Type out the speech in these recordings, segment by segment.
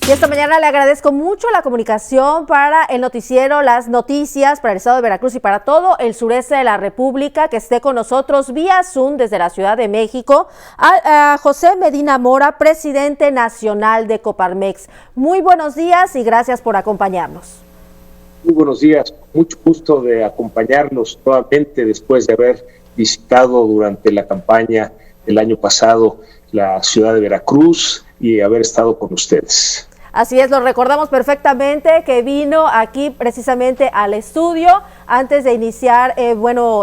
Y esta mañana le agradezco mucho la comunicación para el noticiero Las Noticias, para el estado de Veracruz y para todo el sureste de la República, que esté con nosotros vía Zoom desde la Ciudad de México, a José Medina Mora, presidente nacional de Coparmex. Muy buenos días y gracias por acompañarnos. Muy buenos días, mucho gusto de acompañarnos nuevamente después de haber visitado durante la campaña del año pasado la ciudad de Veracruz y haber estado con ustedes. Así es, lo recordamos perfectamente que vino aquí precisamente al estudio antes de iniciar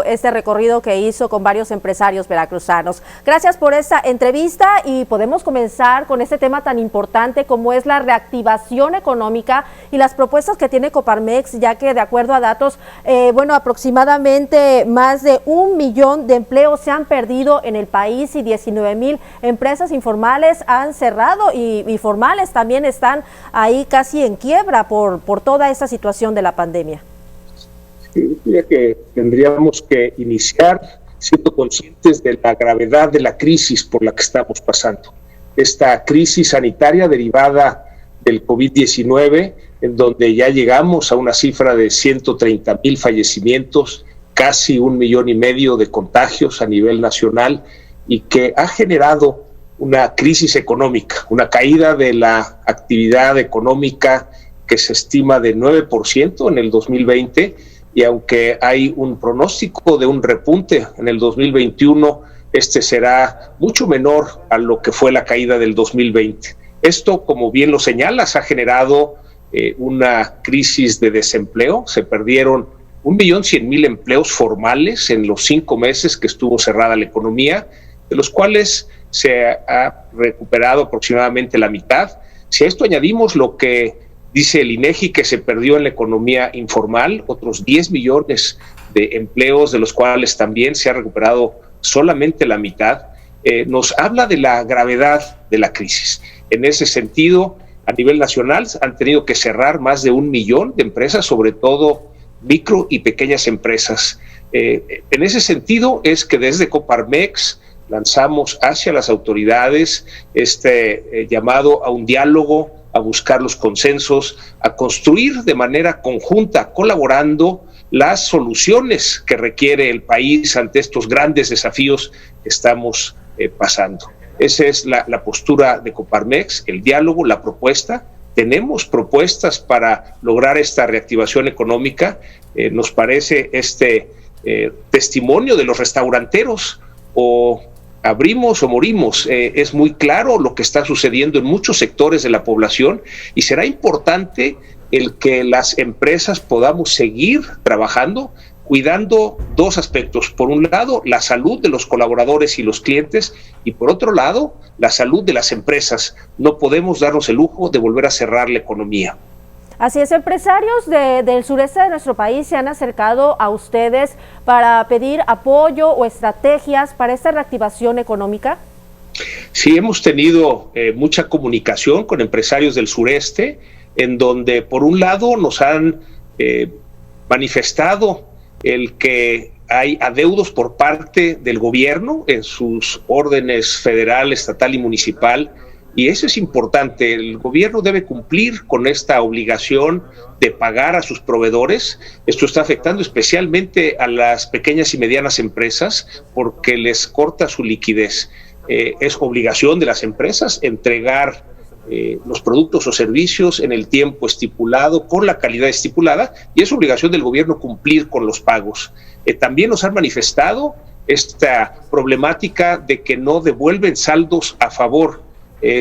este recorrido que hizo con varios empresarios veracruzanos. Gracias por esta entrevista y podemos comenzar con este tema tan importante como es la reactivación económica y las propuestas que tiene Coparmex, ya que de acuerdo a datos, aproximadamente más de 1 millón de empleos se han perdido en el país y 19,000 empresas informales han cerrado y formales también están ahí casi en quiebra por toda esta situación de la pandemia. Sí, diría que tendríamos que iniciar siendo conscientes de la gravedad de la crisis por la que estamos pasando. Esta crisis sanitaria derivada del COVID-19, en donde ya llegamos a una cifra de 130,000 fallecimientos, casi 1,5 millones de contagios a nivel nacional y que ha generado una crisis económica, una caída de la actividad económica que se estima de 9% en el 2020, y aunque hay un pronóstico de un repunte en el 2021, este será mucho menor a lo que fue la caída del 2020. Esto, como bien lo señalas, ha generado una crisis de desempleo. Se perdieron 1,100,000 empleos formales en los 5 meses que estuvo cerrada la economía, de los cuales se ha recuperado aproximadamente la mitad. Si a esto añadimos lo que dice el INEGI, que se perdió en la economía informal, otros 10 millones de empleos, de los cuales también se ha recuperado solamente la mitad, nos habla de la gravedad de la crisis. En ese sentido, a nivel nacional han tenido que cerrar más de 1 millón de empresas, sobre todo micro y pequeñas empresas. En ese sentido es que desde Coparmex lanzamos hacia las autoridades este llamado a un diálogo, a buscar los consensos, a construir de manera conjunta, colaborando, las soluciones que requiere el país ante estos grandes desafíos que estamos pasando. Esa es la postura de Coparmex, el diálogo, la propuesta. Tenemos propuestas para lograr esta reactivación económica. Nos parece testimonio de los restauranteros, o abrimos o morimos. Es muy claro lo que está sucediendo en muchos sectores de la población y será importante el que las empresas podamos seguir trabajando, cuidando dos aspectos. Por un lado, la salud de los colaboradores y los clientes, y por otro lado, la salud de las empresas. No podemos darnos el lujo de volver a cerrar la economía. Así es, empresarios del sureste de nuestro país se han acercado a ustedes para pedir apoyo o estrategias para esta reactivación económica. Sí, hemos tenido mucha comunicación con empresarios del sureste, en donde por un lado nos han manifestado el que hay adeudos por parte del gobierno en sus órdenes federal, estatal y municipal. Y eso es importante. El gobierno debe cumplir con esta obligación de pagar a sus proveedores. Esto está afectando especialmente a las pequeñas y medianas empresas porque les corta su liquidez. Es obligación de las empresas entregar los productos o servicios en el tiempo estipulado, con la calidad estipulada, y es obligación del gobierno cumplir con los pagos. También nos han manifestado esta problemática de que no devuelven saldos a favor.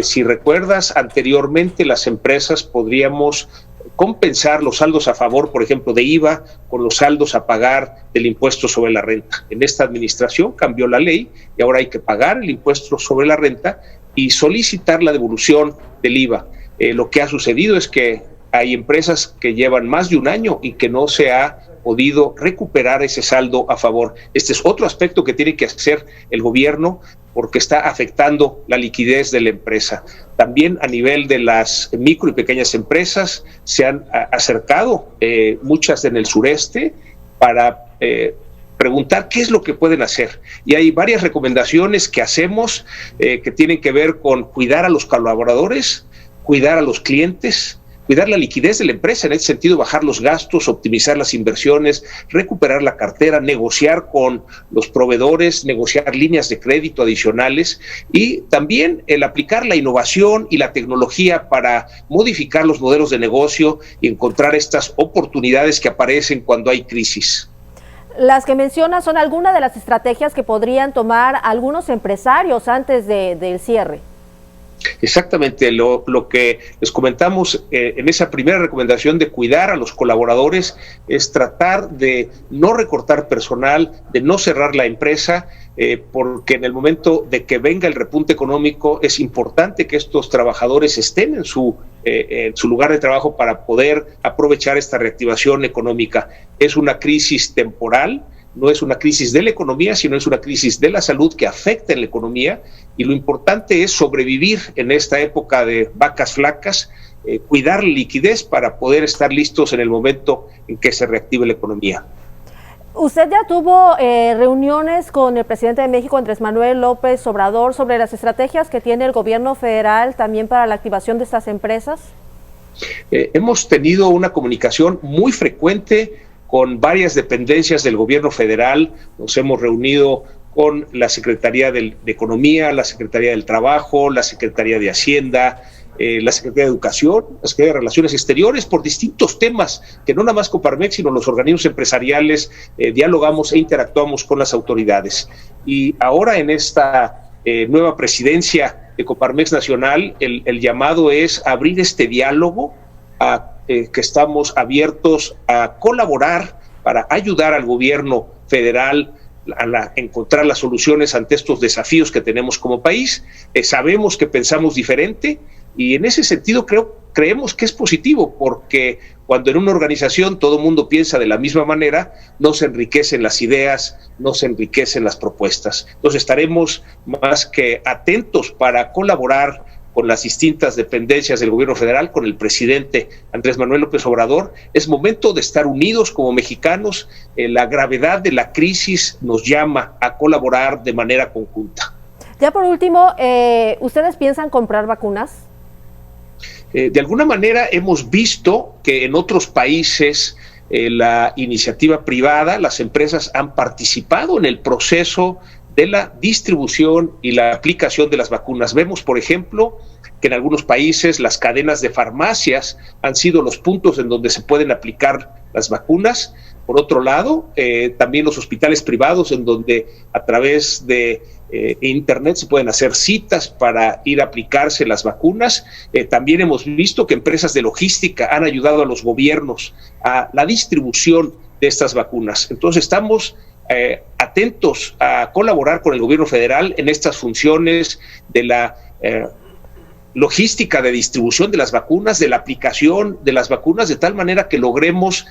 Si recuerdas, anteriormente las empresas podríamos compensar los saldos a favor, por ejemplo, de IVA, con los saldos a pagar del impuesto sobre la renta. En esta administración cambió la ley y ahora hay que pagar el impuesto sobre la renta y solicitar la devolución del IVA. Lo que ha sucedido es que hay empresas que llevan más de 1 año y que no se ha podido recuperar ese saldo a favor. Este es otro aspecto que tiene que hacer el gobierno porque está afectando la liquidez de la empresa. También a nivel de las micro y pequeñas empresas se han acercado muchas en el sureste para preguntar qué es lo que pueden hacer. Y hay varias recomendaciones que hacemos que tienen que ver con cuidar a los colaboradores, cuidar a los clientes, cuidar la liquidez de la empresa, en ese sentido bajar los gastos, optimizar las inversiones, recuperar la cartera, negociar con los proveedores, negociar líneas de crédito adicionales y también el aplicar la innovación y la tecnología para modificar los modelos de negocio y encontrar estas oportunidades que aparecen cuando hay crisis. Las que menciona son algunas de las estrategias que podrían tomar algunos empresarios antes del cierre. Exactamente, lo que les comentamos en esa primera recomendación de cuidar a los colaboradores es tratar de no recortar personal, de no cerrar la empresa, porque en el momento de que venga el repunte económico es importante que estos trabajadores estén en su lugar de trabajo para poder aprovechar esta reactivación económica. Es una crisis temporal. No es una crisis de la economía, sino es una crisis de la salud que afecta en la economía y lo importante es sobrevivir en esta época de vacas flacas, cuidar la liquidez para poder estar listos en el momento en que se reactive la economía. ¿Usted ya tuvo reuniones con el presidente de México, Andrés Manuel López Obrador, sobre las estrategias que tiene el gobierno federal también para la activación de estas empresas? Hemos tenido una comunicación muy frecuente con varias dependencias del gobierno federal. Nos hemos reunido con la Secretaría de Economía, la Secretaría del Trabajo, la Secretaría de Hacienda, la Secretaría de Educación, la Secretaría de Relaciones Exteriores, por distintos temas, que no nada más Coparmex, sino los organismos empresariales, dialogamos e interactuamos con las autoridades. Y ahora en esta nueva presidencia de Coparmex Nacional, el llamado es abrir este diálogo que estamos abiertos a colaborar para ayudar al gobierno federal a encontrar las soluciones ante estos desafíos que tenemos como país. Sabemos que pensamos diferente y en ese sentido creemos que es positivo, porque cuando en una organización todo el mundo piensa de la misma manera, no se enriquecen las ideas, no se enriquecen las propuestas. Entonces estaremos más que atentos para colaborar con las distintas dependencias del gobierno federal, con el presidente Andrés Manuel López Obrador. Es momento de estar unidos como mexicanos. La gravedad de la crisis nos llama a colaborar de manera conjunta. Ya por último, ¿ustedes piensan comprar vacunas? De alguna manera hemos visto que en otros países la iniciativa privada, las empresas han participado en el proceso de la distribución y la aplicación de las vacunas. Vemos, por ejemplo, que en algunos países las cadenas de farmacias han sido los puntos en donde se pueden aplicar las vacunas. Por otro lado, también los hospitales privados, en donde a través de internet se pueden hacer citas para ir a aplicarse las vacunas. También hemos visto que empresas de logística han ayudado a los gobiernos a la distribución de estas vacunas. Entonces estamos atentos a colaborar con el gobierno federal en estas funciones de la logística de distribución de las vacunas, de la aplicación de las vacunas, de tal manera que logremos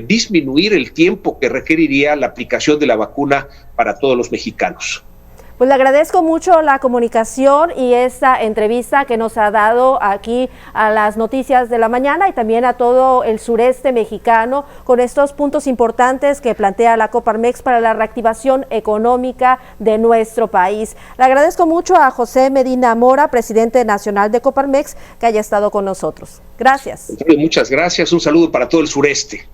disminuir el tiempo que requeriría la aplicación de la vacuna para todos los mexicanos. Pues le agradezco mucho la comunicación y esta entrevista que nos ha dado aquí a las noticias de la mañana y también a todo el sureste mexicano con estos puntos importantes que plantea la Coparmex para la reactivación económica de nuestro país. Le agradezco mucho a José Medina Mora, presidente nacional de Coparmex, que haya estado con nosotros. Gracias. Muchas gracias. Un saludo para todo el sureste.